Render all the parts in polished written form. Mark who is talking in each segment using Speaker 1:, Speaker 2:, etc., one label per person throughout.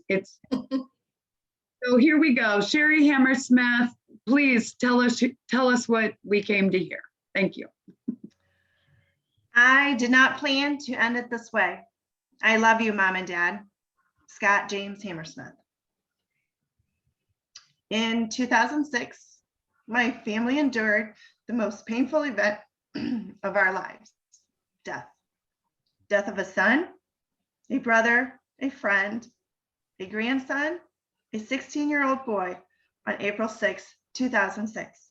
Speaker 1: It's so here we go. Sherri Hammersmith, please tell us what we came to hear. Thank you.
Speaker 2: I did not plan to end it this way. I love you, Mom and Dad. Scott James Hammersmith. In 2006, my family endured the most painful event of our lives, death. Death of a son, a brother, a friend, a grandson, a 16-year-old boy on April 6, 2006.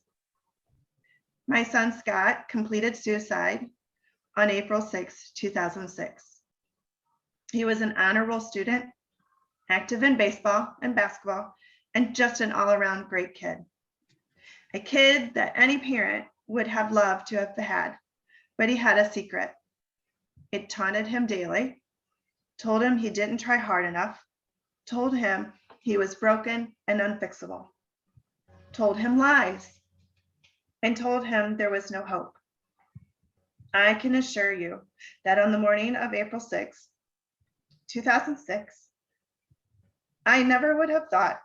Speaker 2: My son Scott completed suicide on April 6, 2006. He was an honor roll student, active in baseball and basketball, and just an all-around great kid. A kid that any parent would have loved to have had, but he had a secret. It taunted him daily, told him he didn't try hard enough, told him he was broken and unfixable, told him lies, and told him there was no hope. I can assure you that on the morning of April 6, 2006, I never would have thought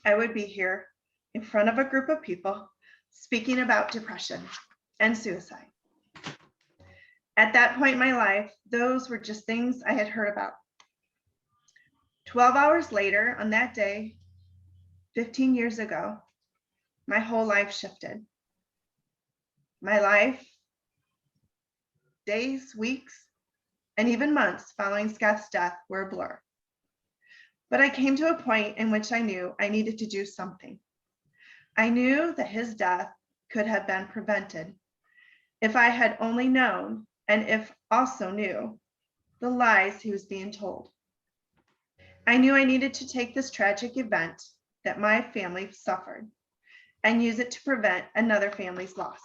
Speaker 2: I would be here in front of a group of people speaking about depression and suicide. At that point in my life, those were just things I had heard about. 12 hours later on that day, 15 years ago, my whole life shifted. My life, days, weeks, and even months following Scott's death were a blur. But I came to a point in which I knew I needed to do something. I knew that his death could have been prevented if I had only known, and if also knew, the lies he was being told. I knew I needed to take this tragic event that my family suffered and use it to prevent another family's loss.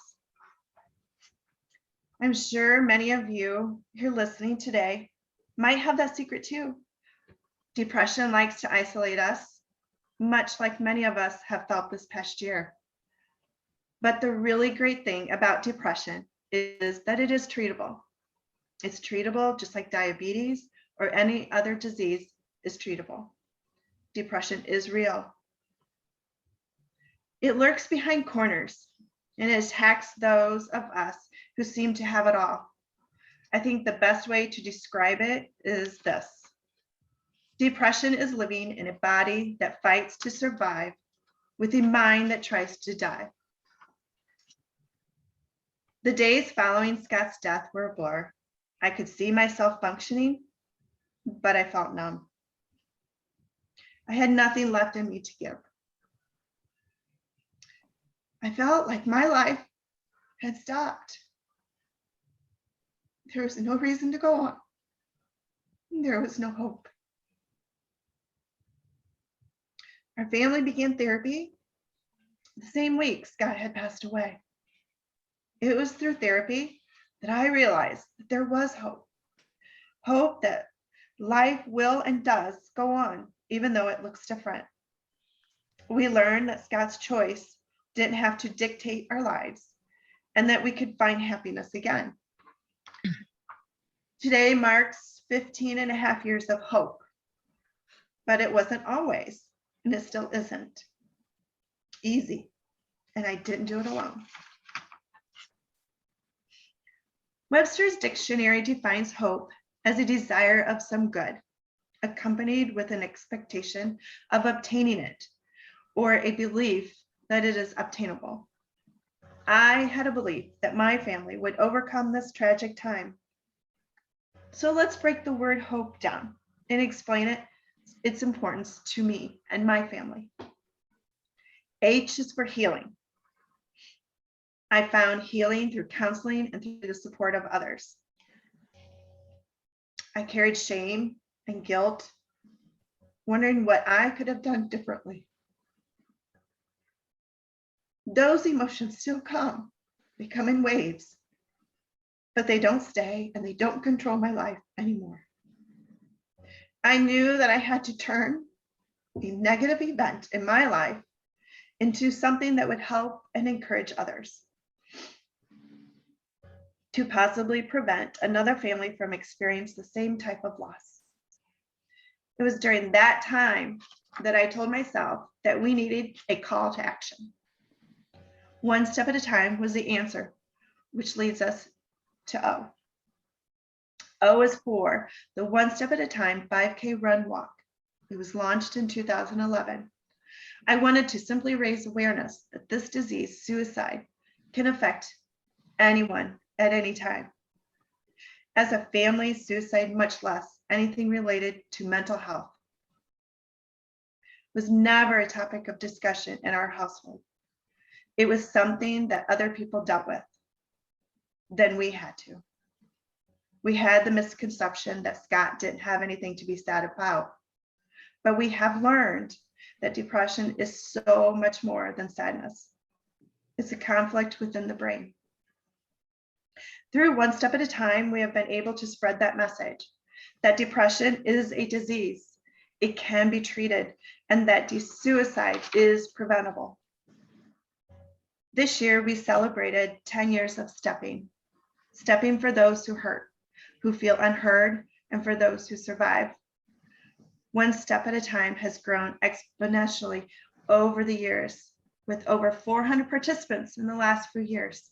Speaker 2: I'm sure many of you here listening today might have that secret too. Depression likes to isolate us, much like many of us have felt this past year. But the really great thing about depression is that it is treatable. It's treatable just like diabetes or any other disease is treatable. Depression is real. It lurks behind corners and it attacks those of us who seem to have it all. I think the best way to describe it is this. Depression is living in a body that fights to survive with a mind that tries to die. The days following Scott's death were a blur. I could see myself functioning, but I felt numb. I had nothing left in me to give. I felt like my life had stopped. There was no reason to go on. There was no hope. Our family began therapy the same week Scott had passed away. It was through therapy that I realized that there was hope. Hope that life will and does go on, even though it looks different. We learned that Scott's choice didn't have to dictate our lives and that we could find happiness again. Today marks 15 and a half years of hope, but it wasn't always, and it still isn't, easy, and I didn't do it alone. Webster's dictionary defines hope as a desire of some good, accompanied with an expectation of obtaining it, or a belief that it is obtainable. I had a belief that my family would overcome this tragic time. So let's break the word hope down and explain its importance to me and my family. H is for healing. I found healing through counseling and through the support of others. I carried shame and guilt, wondering what I could have done differently. Those emotions still come. They come in waves, but they don't stay and they don't control my life anymore. I knew that I had to turn a negative event in my life into something that would help and encourage others, to possibly prevent another family from experiencing the same type of loss. It was during that time that I told myself that we needed a call to action. One step at a time was the answer, which leads us to O. O is for the One Step at a Time 5K Run Walk. It was launched in 2011. I wanted to simply raise awareness that this disease, suicide, can affect anyone at any time. As a family, suicide, much less anything related to mental health, was never a topic of discussion in our household. It was something that other people dealt with. Then we had to. We had the misconception that Scott didn't have anything to be sad about, but we have learned that depression is so much more than sadness. It's a conflict within the brain. Through One Step at a Time, we have been able to spread that message that depression is a disease. It can be treated, and that suicide is preventable. This year, we celebrated 10 years of stepping for those who hurt, who feel unheard, and for those who survive. One Step at a Time has grown exponentially over the years, with over 400 participants in the last few years.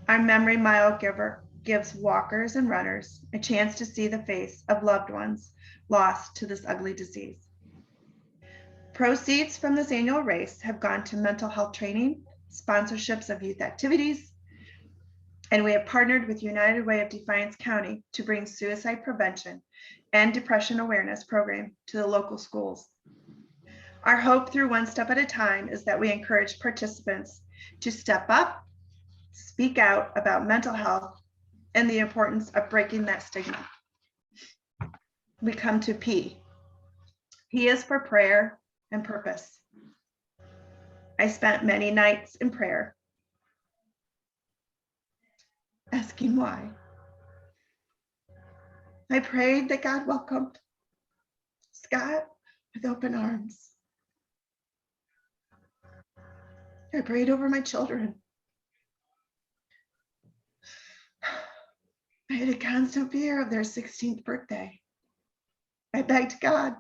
Speaker 2: Our Memory Mile gives walkers and runners a chance to see the face of loved ones lost to this ugly disease. Proceeds from this annual race have gone to mental health training, sponsorships of youth activities, and we have partnered with United Way of Defiance County to bring suicide prevention and depression awareness program to the local schools. Our hope through One Step at a Time is that we encourage participants to step up, speak out about mental health, and the importance of breaking that stigma. We come to P. P is for prayer and purpose. I spent many nights in prayer, asking why. I prayed that God welcomed Scott with open arms. I prayed over my children. I had a constant fear of their 16th birthday. I begged God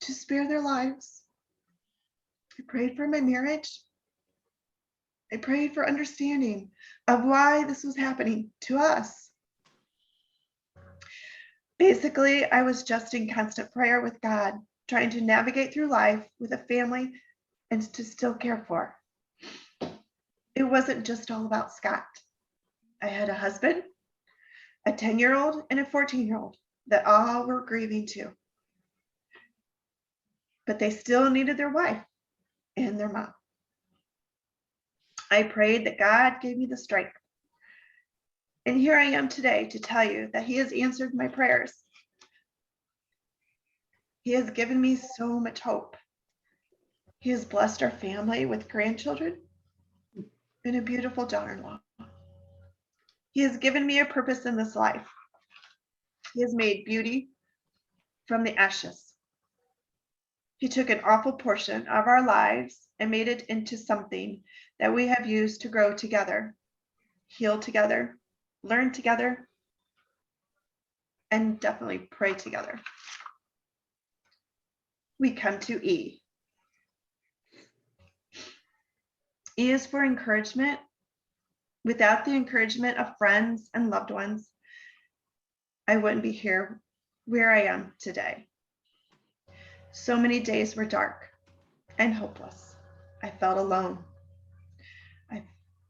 Speaker 2: to spare their lives. I prayed for my marriage. I prayed for understanding of why this was happening to us. Basically, I was just in constant prayer with God, trying to navigate through life with a family and to still care for. It wasn't just all about Scott. I had a husband, a 10-year-old, and a 14-year-old that all were grieving too. But they still needed their wife and their mom. I prayed that God gave me the strength. And here I am today to tell you that He has answered my prayers. He has given me so much hope. He has blessed our family with grandchildren and a beautiful daughter-in-law. He has given me a purpose in this life. He has made beauty from the ashes. He took an awful portion of our lives and made it into something that we have used to grow together, heal together, learn together, and definitely pray together. We come to E. E is for encouragement. Without the encouragement of friends and loved ones, I wouldn't be here where I am today. So many days were dark and hopeless. I felt alone. I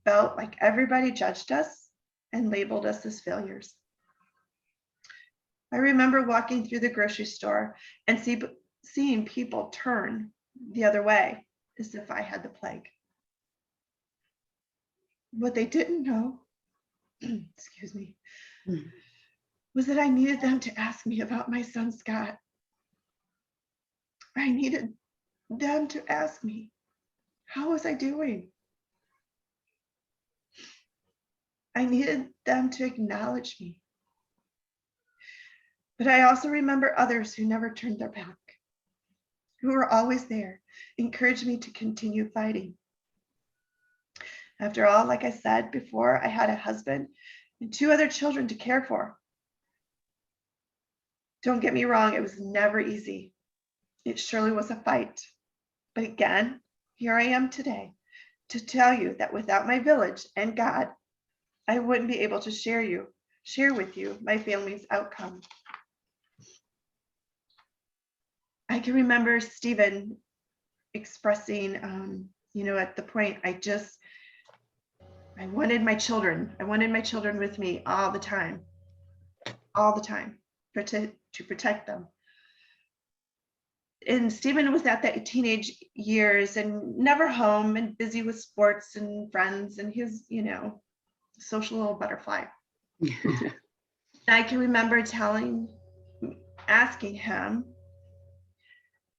Speaker 2: felt like everybody judged us and labeled us as failures. I remember walking through the grocery store and seeing people turn the other way as if I had the plague. What they didn't know, excuse me, was that I needed them to ask me about my son, Scott. I needed them to ask me, how was I doing? I needed them to acknowledge me. But I also remember others who never turned their back, who were always there, encouraged me to continue fighting. After all, like I said before, I had a husband and 2 other children to care for. Don't get me wrong, it was never easy. It surely was a fight. But again, here I am today to tell you that without my village and God, I wouldn't be able to share with you my family's outcome. I can remember Stephen expressing, at the point, I wanted my children. I wanted my children with me all the time, to protect them. And Stephen was at that teenage years and never home and busy with sports and friends, and his, social little butterfly. I can remember asking him,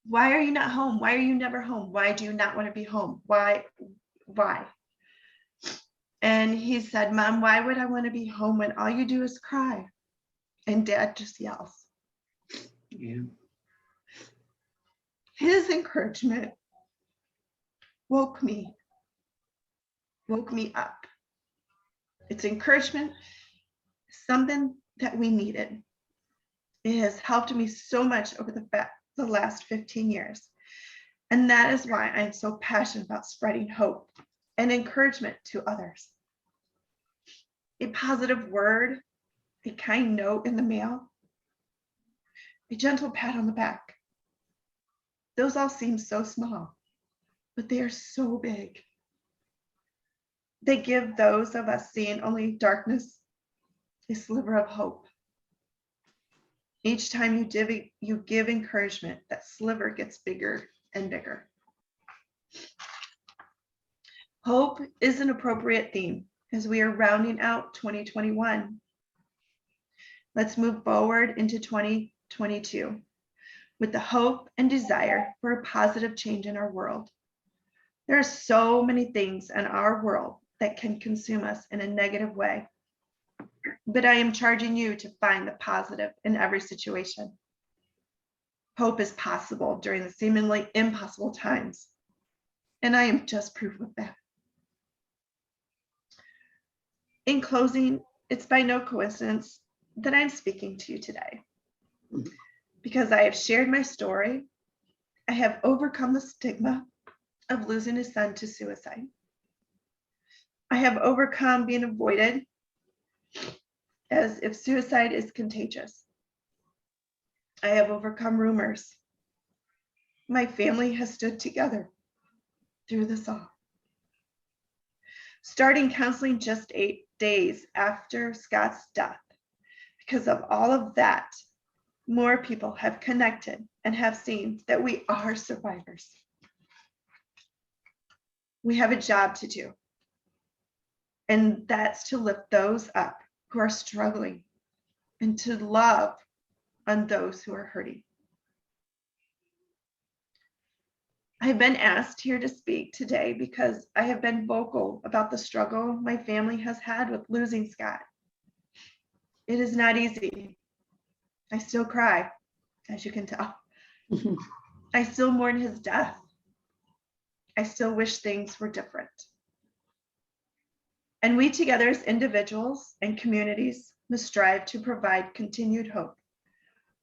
Speaker 2: why are you not home? Why are you never home? Why do you not want to be home? Why? And he said, Mom, why would I want to be home when all you do is cry? And Dad just yells.
Speaker 1: Yeah.
Speaker 2: His encouragement woke me up. It's encouragement, something that we needed. It has helped me so much over the last 15 years. And that is why I'm so passionate about spreading hope and encouragement to others. A positive word, a kind note in the mail, a gentle pat on the back. Those all seem so small, but they are so big. They give those of us seeing only darkness a sliver of hope. Each time you give encouragement, that sliver gets bigger and bigger. Hope is an appropriate theme as we are rounding out 2021. Let's move forward into 2022 with the hope and desire for a positive change in our world. There are so many things in our world that can consume us in a negative way, but I am charging you to find the positive in every situation. Hope is possible during the seemingly impossible times, and I am just proof of that. In closing, it's by no coincidence that I'm speaking to you today, because I have shared my story. I have overcome the stigma of losing a son to suicide. I have overcome being avoided as if suicide is contagious. I have overcome rumors. My family has stood together through this all. Starting counseling just 8 days after Scott's death, because of all of that, more people have connected and have seen that we are survivors. We have a job to do, and that's to lift those up who are struggling and to love on those who are hurting. I've been asked here to speak today because I have been vocal about the struggle my family has had with losing Scott. It is not easy. I still cry, as you can tell. I still mourn his death. I still wish things were different. And we together as individuals and communities must strive to provide continued hope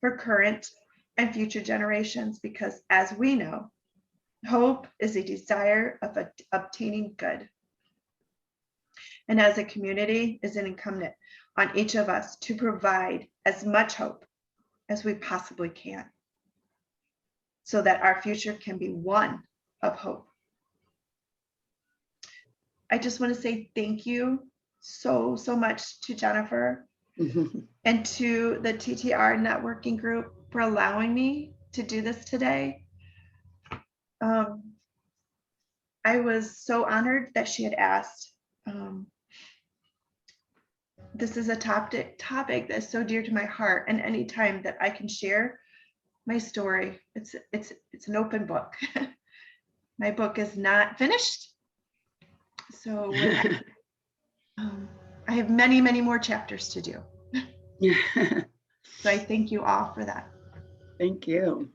Speaker 2: for current and future generations, because as we know, hope is a desire of obtaining good. And as a community, is an incumbent on each of us to provide as much hope as we possibly can, so that our future can be one of hope. I just want to say thank you so much to Jennifer and to the TTR networking group for allowing me to do this today. I was so honored that she had asked. This is a topic that is so dear to my heart, and anytime that I can share my story, it's an open book. My book is not finished, so I have many more chapters to do. So I thank you all for that.
Speaker 1: Thank you.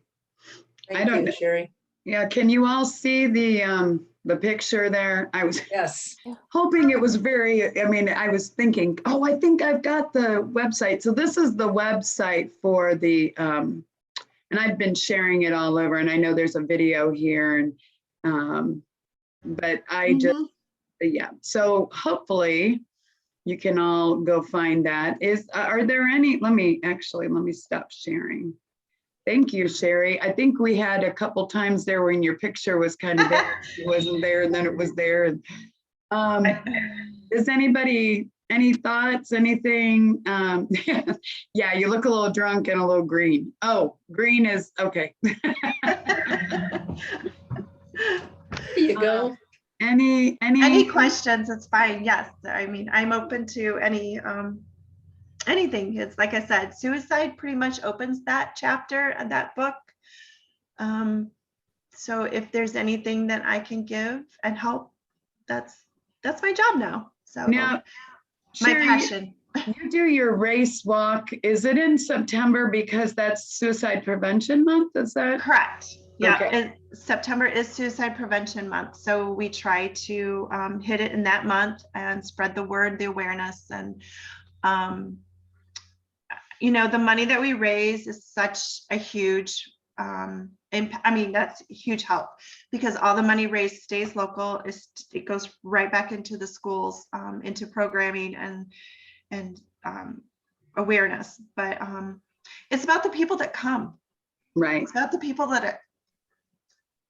Speaker 3: Thank you, Sherri.
Speaker 1: Yeah, can you all see the the picture there. I was
Speaker 3: Yes.
Speaker 1: hoping it was very, I mean, I was thinking, oh, I think I've got the website. So this is the website for the, and I've been sharing it all over, and I know there's a video here, and but I just, yeah. So hopefully you can all go find that. Are there any, let me stop sharing. Thank you, Sherri. I think we had a couple times there when your picture was kind of there, it wasn't there, and then it was there. Does anybody, any thoughts, anything? Yeah, you look a little drunk and a little green. Oh, green is, okay.
Speaker 3: There you go.
Speaker 2: Any questions, it's fine. Yes. I mean, I'm open to anything. It's like I said, suicide pretty much opens that chapter and that book. So if there's anything that I can give and help, that's my job now. So
Speaker 1: now,
Speaker 2: my
Speaker 1: Sherri,
Speaker 2: passion.
Speaker 1: You do your race walk. Is it in September because that's Suicide Prevention Month? Is that
Speaker 2: Correct? Yeah,
Speaker 1: okay?
Speaker 2: September is Suicide Prevention Month, so we try to hit it in that month and spread the word, the awareness, and you know, the money that we raise is such a huge impact. I mean, that's a huge help because all the money raised stays local. It goes right back into the schools, into programming and awareness. But it's about the people that come.
Speaker 1: Right.
Speaker 2: It's about the people that are,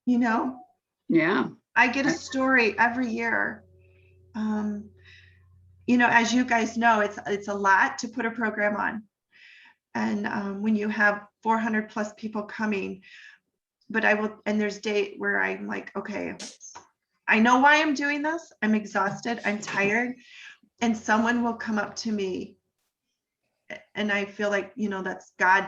Speaker 2: you know.
Speaker 1: Yeah.
Speaker 2: I get a story every year. You know, as you guys know, it's a lot to put a program on. And when you have 400 plus people coming, but and there's day where I'm like, okay, I know why I'm doing this. I'm exhausted, I'm tired. And someone will come up to me and I feel like, you know, that's God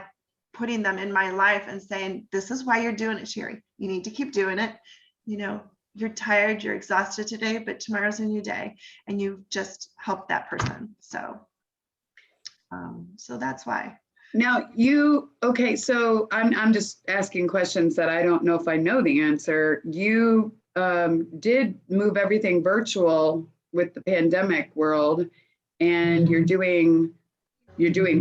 Speaker 2: putting them in my life and saying, this is why you're doing it, Sherri. You need to keep doing it. You know, you're tired, you're exhausted today, but tomorrow's a new day. And you just helped that person. So that's why.
Speaker 1: Now okay, so I'm just asking questions that I don't know if I know the answer. You did move everything virtual with the pandemic world, and you're doing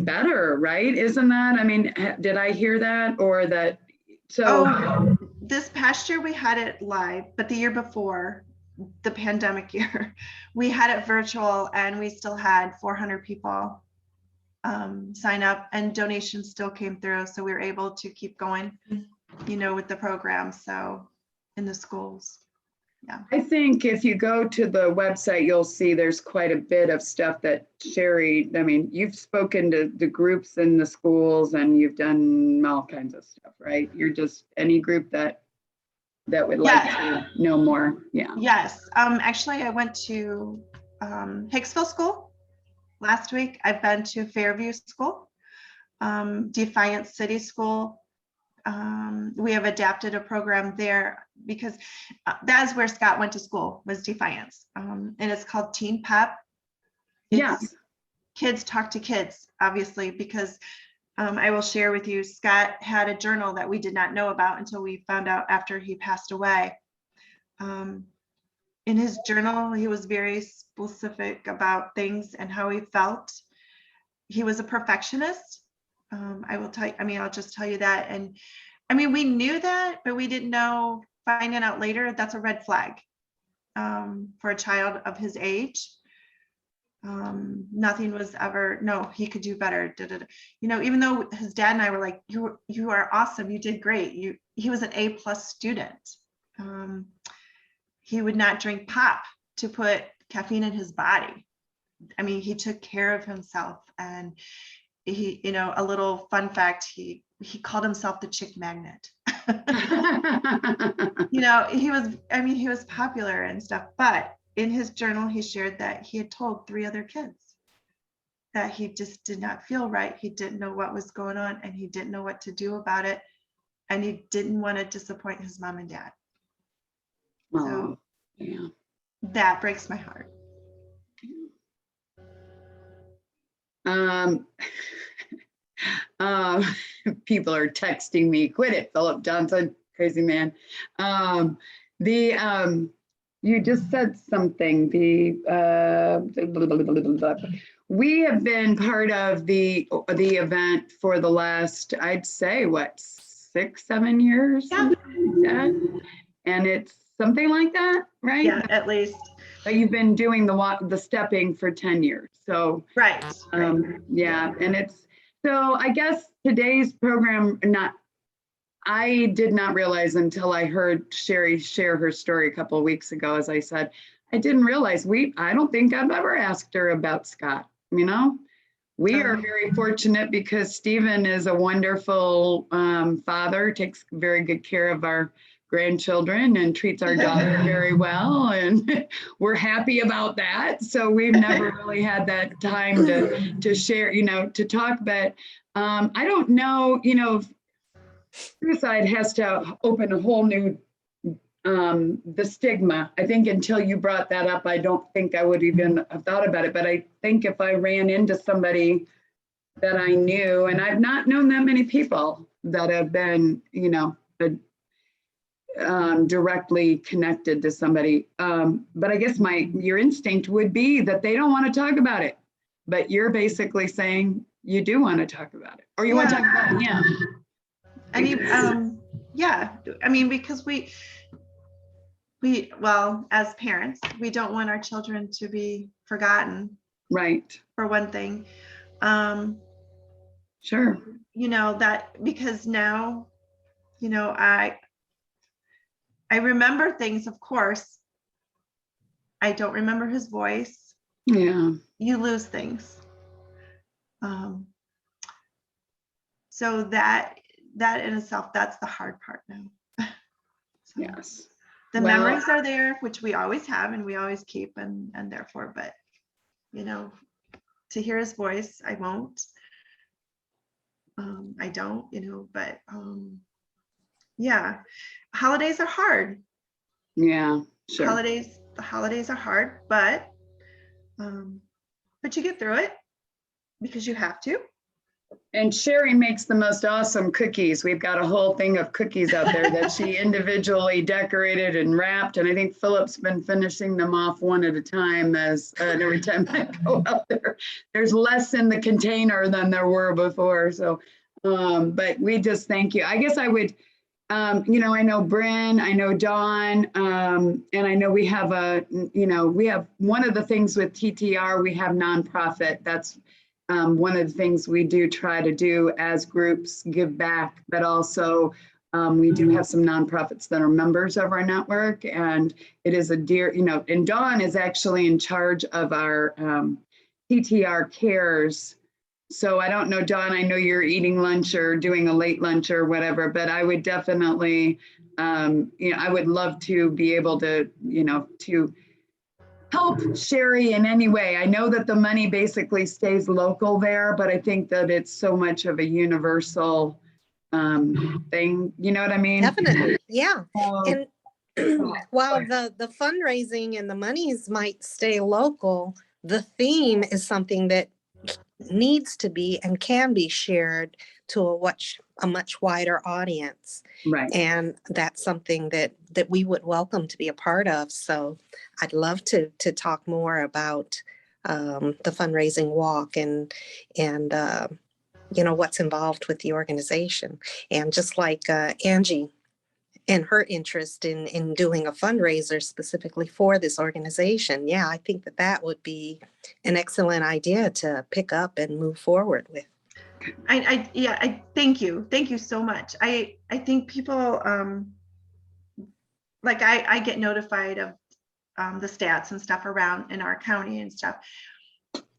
Speaker 1: better, right? Isn't that, I mean, did I hear that or that? So
Speaker 2: this past year we had it live, but the year before, the pandemic year, we had it virtual and we still had 400 people sign up and donations still came through. So we were able to keep going, you know, with the program. So in the schools. Yeah.
Speaker 1: I think if you go to the website, you'll see there's quite a bit of stuff that Sherri, I mean, you've spoken to the groups in the schools and you've done all kinds of stuff, right? You're just any group that would like to know more. Yeah.
Speaker 2: Yes. Actually, I went to Hicksville School last week. I've been to Fairview School, Defiance City School. We have adapted a program there because that's where Scott went to school, was Defiance. And it's called Teen Pep.
Speaker 1: Yes.
Speaker 2: Kids talk to kids, obviously, because I will share with you, Scott had a journal that we did not know about until we found out after he passed away. In his journal, he was very specific about things and how he felt. He was a perfectionist. I will tell you, I mean, I'll just tell you that. And I mean, we knew that, but we didn't know, finding out later, that's a red flag for a child of his age. Nothing was ever, no, he could do better. You know, even though his dad and I were like, you are awesome. You did great. He was an A+ student. He would not drink pop to put caffeine in his body. I mean, he took care of himself. And he, you know, a little fun fact, he called himself the chick magnet. You know, he was popular and stuff, but in his journal, he shared that he had told 3 other kids that he just did not feel right. He didn't know what was going on and he didn't know what to do about it. And he didn't want to disappoint his mom and dad. So
Speaker 1: yeah,
Speaker 2: that breaks my heart.
Speaker 1: People are texting me, quit it, Philip Johnson, crazy man. You just said something, we have been part of the event for the last, I'd say, what, 6, 7 years?
Speaker 2: Yeah.
Speaker 1: Something like that. And it's something like that, right?
Speaker 2: Yeah, at least.
Speaker 1: But you've been doing the stepping for 10 years. So,
Speaker 2: Right.
Speaker 1: yeah, and it's, so I guess today's program, I did not realize until I heard Sherri share her story a couple of weeks ago, as I said, I didn't realize I don't think I've ever asked her about Scott, you know? We are very fortunate because Stephen is a wonderful father, takes very good care of our grandchildren and treats our daughter very well. And we're happy about that. So we've never really had that time to share, to talk, but I don't know, suicide has to open a whole new, the stigma. I think until you brought that up, I don't think I would even have thought about it. But I think if I ran into somebody that I knew, and I've not known that many people that have been, directly connected to somebody. But I guess your instinct would be that they don't want to talk about it. But you're basically saying you do want to talk about it, or you want to talk about him.
Speaker 2: And yeah, I mean, because we, well, as parents, we don't want our children to be forgotten.
Speaker 1: Right.
Speaker 2: For one thing.
Speaker 1: Sure.
Speaker 2: That because now, I remember things, of course. I don't remember his voice.
Speaker 1: Yeah.
Speaker 2: You lose things. So that in itself, that's the hard part now. So
Speaker 1: yes.
Speaker 2: The memories are there, which we always have and we always keep and therefore, but to hear his voice, I won't. I don't, but yeah, holidays are hard.
Speaker 1: Yeah, sure.
Speaker 2: The holidays are hard, but you get through it because you have to.
Speaker 1: And Sherri makes the most awesome cookies. We've got a whole thing of cookies out there that she individually decorated and wrapped. And I think Philip's been finishing them off one at a time as every time I go out there, there's less in the container than there were before. So, but we just thank you. I guess I would, I know Bryn, I know Dawn, and I know we have we have one of the things with TTR, we have nonprofit. That's one of the things we do try to do as groups, give back, but also we do have some nonprofits that are members of our network, and it is a dear, and Dawn is actually in charge of our TTR cares. So I don't know, Dawn, I know you're eating lunch or doing a late lunch or whatever, but I would definitely, I would love to be able to, to help Sherri in any way. I know that the money basically stays local there, but I think that it's so much of a universal thing. You know what I mean?
Speaker 4: Definitely, yeah. And while the fundraising and the monies might stay local, the theme is something that needs to be and can be shared to a much wider audience.
Speaker 1: Right.
Speaker 4: And that's something that we would welcome to be a part of. So I'd love to talk more about the fundraising walk and what's involved with the organization. And just like Angie and her interest in doing a fundraiser specifically for this organization. Yeah, I think that would be an excellent idea to pick up and move forward with.
Speaker 2: I thank you. Thank you so much. I think people, like I get notified of the stats and stuff around in our county and stuff.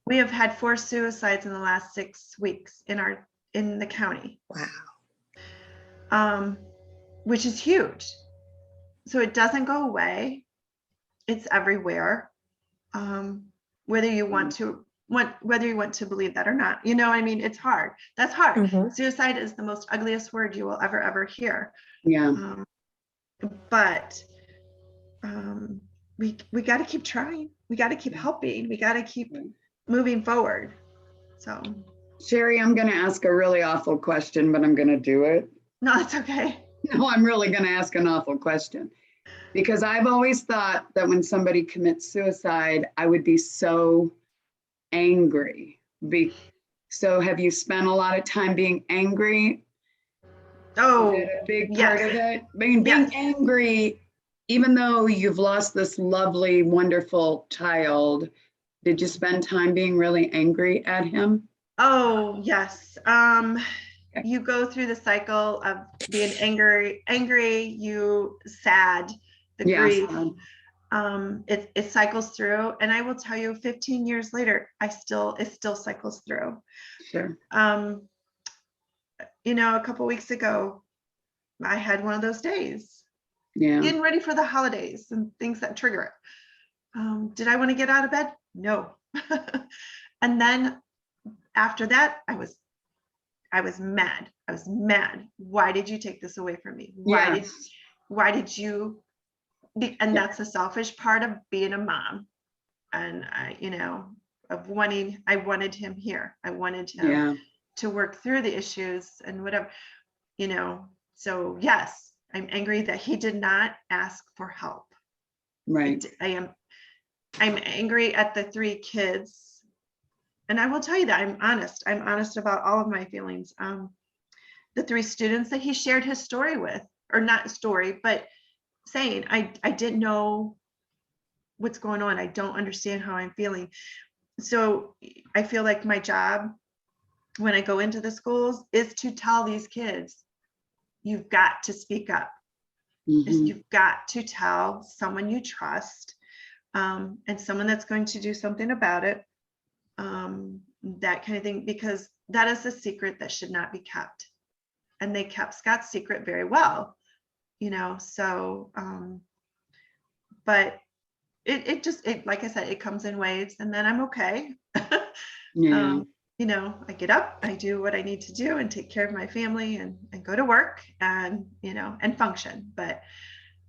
Speaker 2: We have had 4 suicides in the last 6 weeks in the county.
Speaker 4: Wow.
Speaker 2: Which is huge. So it doesn't go away. It's everywhere. Whether you want to believe that or not, I mean, it's hard. That's hard.
Speaker 4: Mm-hmm.
Speaker 2: Suicide is the most ugliest word you will ever hear.
Speaker 1: Yeah.
Speaker 2: But we got to keep trying. We got to keep helping. We got to keep moving forward. So,
Speaker 1: Sherri, I'm going to ask a really awful question, but I'm going to do it.
Speaker 2: No, that's okay.
Speaker 1: No, I'm really going to ask an awful question. Because I've always thought that when somebody commits suicide, I would be so angry. So have you spent a lot of time being angry?
Speaker 2: Oh,
Speaker 1: Is that a big
Speaker 2: yes.
Speaker 1: part of it? I mean, being
Speaker 2: Yes.
Speaker 1: angry, even though you've lost this lovely, wonderful child, did you spend time being really angry at him?
Speaker 2: Oh, yes. You go through the cycle of being angry, you sad, the
Speaker 1: Yes.
Speaker 2: grief. It cycles through, and I will tell you, 15 years later, it still cycles through.
Speaker 1: Sure.
Speaker 2: A couple weeks ago, I had one of those days,
Speaker 1: Yeah.
Speaker 2: getting ready for the holidays and things that trigger it. Did I want to get out of bed? No. And then after that, I was mad. I was mad. Why did you take this away from me? Why did you? And that's the selfish part of being a mom. And I wanted him here. I wanted him to work through the issues and whatever, So yes, I'm angry that he did not ask for help.
Speaker 1: Right.
Speaker 2: I'm angry at the 3 kids. And I will tell you that I'm honest. I'm honest about all of my feelings. The 3 students that he shared his story with, or not story, but saying, I didn't know what's going on. I don't understand how I'm feeling. So I feel like my job when I go into the schools is to tell these kids, you've got to speak up.
Speaker 1: Mhm.
Speaker 2: You've got to tell someone you trust, and someone that's going to do something about it. That kind of thing, because that is a secret that should not be kept. And they kept Scott's secret very well, so, but it, like I said, it comes in waves, and then I'm okay.
Speaker 1: Yeah.
Speaker 2: I get up, I do what I need to do and take care of my family and go to work and, and function. But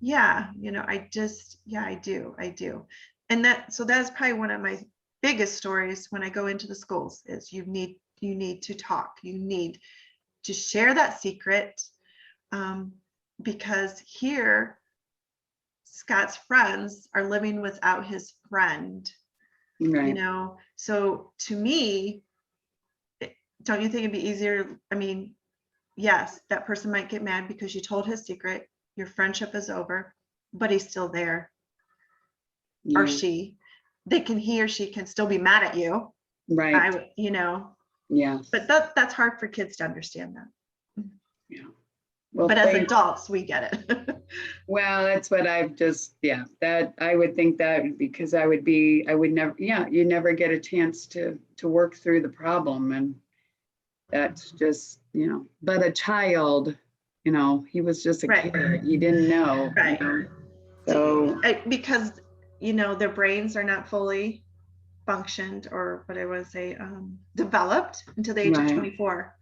Speaker 2: yeah, I do. And that's probably one of my biggest stories when I go into the schools is you need to talk. You need to share that secret, because here Scott's friends are living without his friend,
Speaker 1: Right.
Speaker 2: So to me, don't you think it'd be easier? I mean, yes, that person might get mad because you told his secret, your friendship is over, but he's still there. Or he or she can still be mad at you.
Speaker 1: Right. Yeah.
Speaker 2: But that's hard for kids to understand that.
Speaker 1: Yeah. Well,
Speaker 2: but as adults, we get it.
Speaker 1: Well, that's what I've just, that I would think that because I would never, you never get a chance to work through the problem. And that's just, but a child, he was just a kid. He didn't know.
Speaker 2: Right.
Speaker 1: So
Speaker 2: because, their brains are not fully functioned, or what I would say, developed until the age of 24.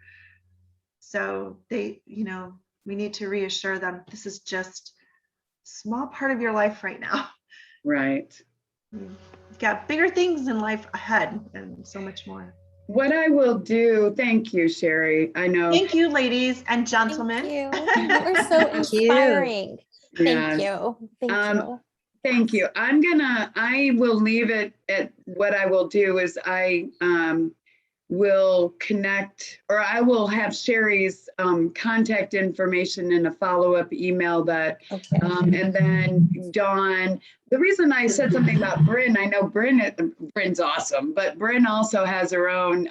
Speaker 2: So they, we need to reassure them this is just a small part of your life right now.
Speaker 1: Right.
Speaker 2: You've got bigger things in life ahead and so much more.
Speaker 1: What I will do, thank you, Sherri. I know.
Speaker 2: Thank you, ladies and gentlemen.
Speaker 3: Thank you. You are so inspiring. Thank you. Thank you.
Speaker 1: Thank you. I will leave it at what I will do is I will connect, or I will have Sherri's contact information in a follow-up email that, and then Dawn, the reason I said something about Bryn, I know Bryn's awesome, but Bryn also has her own,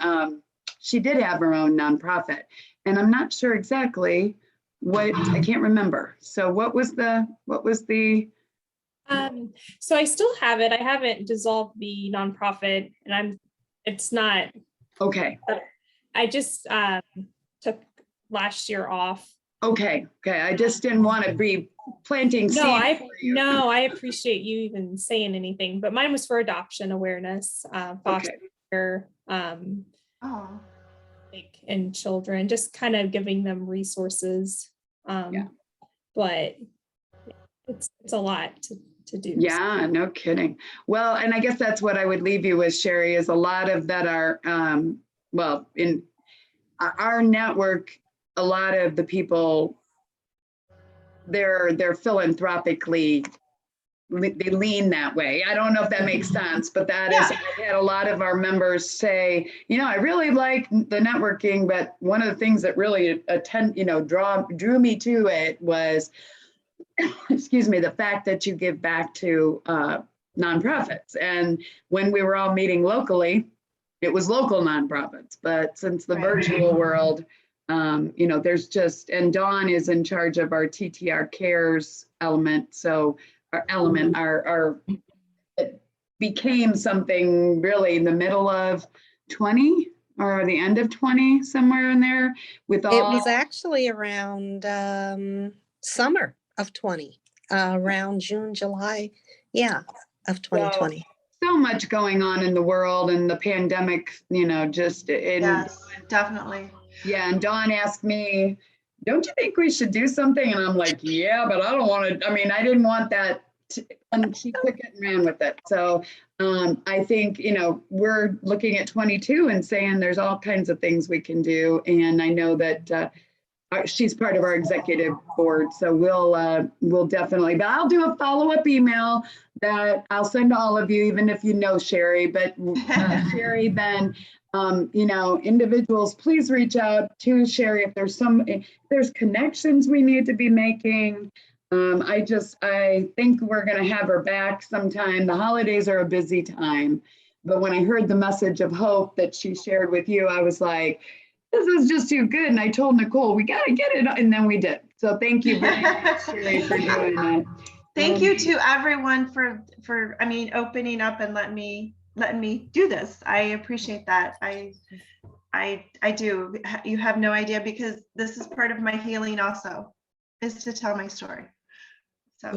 Speaker 1: she did have her own nonprofit, and I'm not sure exactly what, I can't remember. So what was the,
Speaker 5: so I still have it. I haven't dissolved the nonprofit, and it's not.
Speaker 1: Okay.
Speaker 5: I just took last year off.
Speaker 1: Okay. I just didn't want to be planting seeds.
Speaker 5: I appreciate you even saying anything, but mine was for adoption awareness, foster care, and children, just kind of giving them resources. But it's a lot to do.
Speaker 1: Yeah, no kidding. Well, and I guess that's what I would leave you with, Sherri, is a lot of that are, in our network, a lot of the people they're philanthropically, they lean that way. I don't know if that makes sense, but that is, I've had a lot of our members say, I really like the networking, but one of the things that really drew me to it was, excuse me, the fact that you give back to nonprofits. And when we were all meeting locally, it was local nonprofits, but since the virtual world, there's just, and Dawn is in charge of our TTR Cares element. So our it became something really in the middle of 20 or the end of 20, somewhere in there with all.
Speaker 4: It was actually around summer of 20, around June, July, of 2020.
Speaker 1: So much going on in the world and the pandemic, just in.
Speaker 2: Yes, definitely.
Speaker 1: Yeah, and Dawn asked me, don't you think we should do something? And I'm like, yeah, but I don't want to, I didn't want that. And she took it and ran with it. So I think, we're looking at 22 and saying there's all kinds of things we can do. And I know that she's part of our executive board. So we'll definitely, but I'll do a follow-up email that I'll send to all of you, even if you know Sherri, but Sherri, Ben, individuals, please reach out to Sherri if there's connections we need to be making. I think we're going to have her back sometime. The holidays are a busy time, but when I heard the message of hope that she shared with you, I was like, this is just too good. And I told Nicole, we got to get it. And then we did. So thank you very much, Sherri, for doing that.
Speaker 2: Thank you to everyone for opening up and letting me do this. I appreciate that. I do. You have no idea, because this is part of my healing also, is to tell my story.